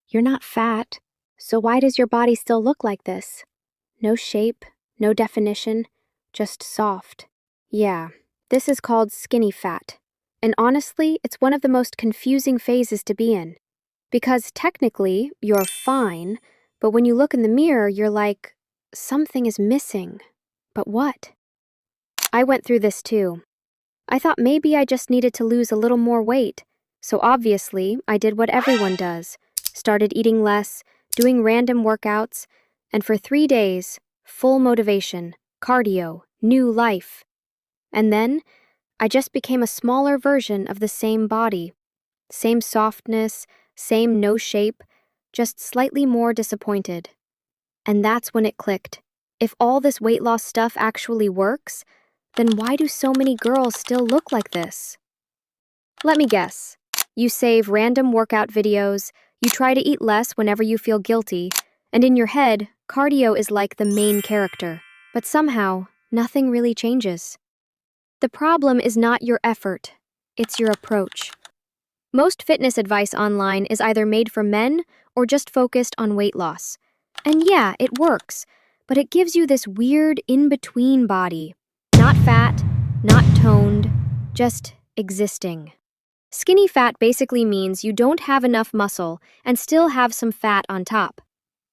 You're not fat, so why does your body still look like this? No shape, no definition, just soft. Yeah, this is called skinny fat. And honestly, it's one of the most confusing phases to be in. Because technically, you're fine, but when you look in the mirror, you're like, something is missing. But what? I went through this too. I thought maybe I just needed to lose a little more weight. So obviously, I did what everyone does. Started eating less, doing random workouts, and for 3 days, full motivation, cardio, new life. And then, I just became a smaller version of the same body. Same softness, same no shape, just slightly more disappointed. And that's when it clicked. If all this weight loss stuff actually works, then why do so many girls still look like this? Let me guess. You save random workout videos, you try to eat less whenever you feel guilty, and in your head, cardio is like the main character. But somehow, nothing really changes. The problem is not your effort, it's your approach. Most fitness advice online is either made for men or just focused on weight loss. And yeah, it works, but it gives you this weird in-between body. Not fat, not toned, just existing. Skinny fat basically means you don't have enough muscle and still have some fat on top.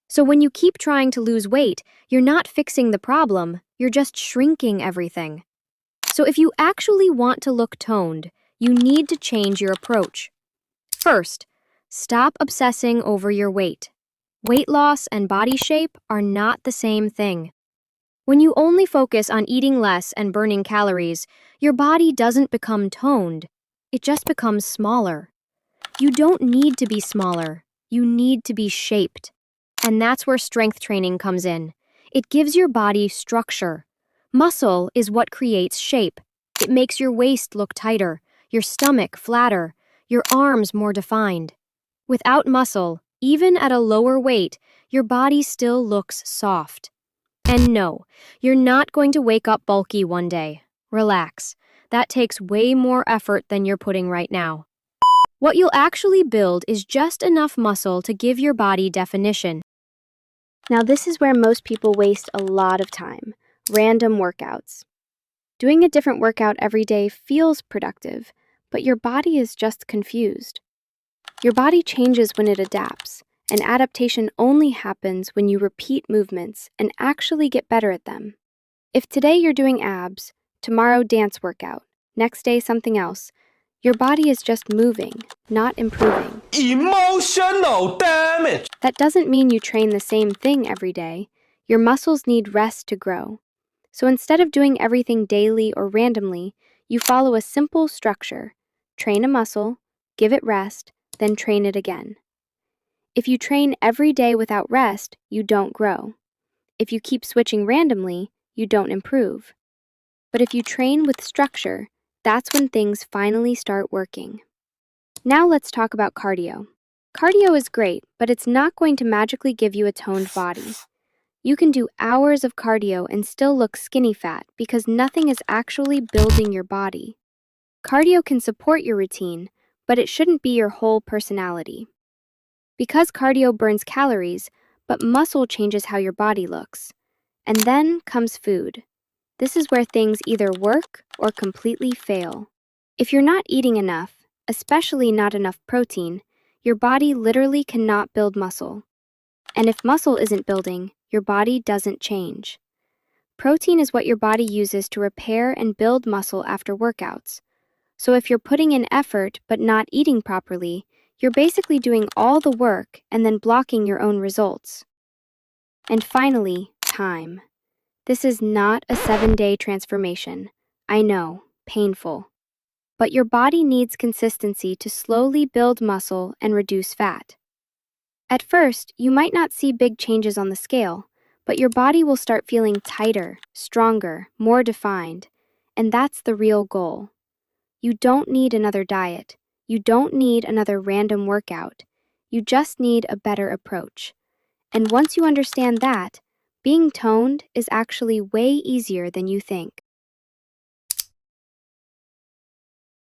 So when you keep trying to lose weight, you're not fixing the problem, you're just shrinking everything. So if you actually want to look toned, you need to change your approach. First, stop obsessing over your weight. Weight loss and body shape are not the same thing. When you only focus on eating less and burning calories, your body doesn't become toned. It just becomes smaller. You don't need to be smaller. You need to be shaped. And that's where strength training comes in. It gives your body structure. Muscle is what creates shape. It makes your waist look tighter, your stomach flatter, your arms more defined. Without muscle, even at a lower weight, your body still looks soft. And no, you're not going to wake up bulky one day. Relax. That takes way more effort than you're putting right now. What you'll actually build is just enough muscle to give your body definition. Now this is where most people waste a lot of time. Random workouts. Doing a different workout every day feels productive, but your body is just confused. Your body changes when it adapts, and adaptation only happens when you repeat movements and actually get better at them. If today you're doing abs, tomorrow dance workout, next day something else, your body is just moving, not improving. Emotional damage! That doesn't mean you train the same thing every day. Your muscles need rest to grow. So instead of doing everything daily or randomly, you follow a simple structure. Train a muscle, give it rest, then train it again. If you train every day without rest, you don't grow. If you keep switching randomly, you don't improve. But if you train with structure, that's when things finally start working. Now let's talk about cardio. Cardio is great, but it's not going to magically give you a toned body. You can do hours of cardio and still look skinny fat because nothing is actually building your body. Cardio can support your routine, but it shouldn't be your whole personality. Because cardio burns calories, but muscle changes how your body looks. And then comes food. This is where things either work or completely fail. If you're not eating enough, especially not enough protein, your body literally cannot build muscle. And if muscle isn't building, your body doesn't change. Protein is what your body uses to repair and build muscle after workouts. So if you're putting in effort but not eating properly, you're basically doing all the work and then blocking your own results. And finally, time. This is not a 7-day transformation. I know, painful. But your body needs consistency to slowly build muscle and reduce fat. At first, you might not see big changes on the scale, but your body will start feeling tighter, stronger, more defined, and that's the real goal. You don't need another diet. You don't need another random workout. You just need a better approach. And once you understand that, being toned is actually way easier than you think.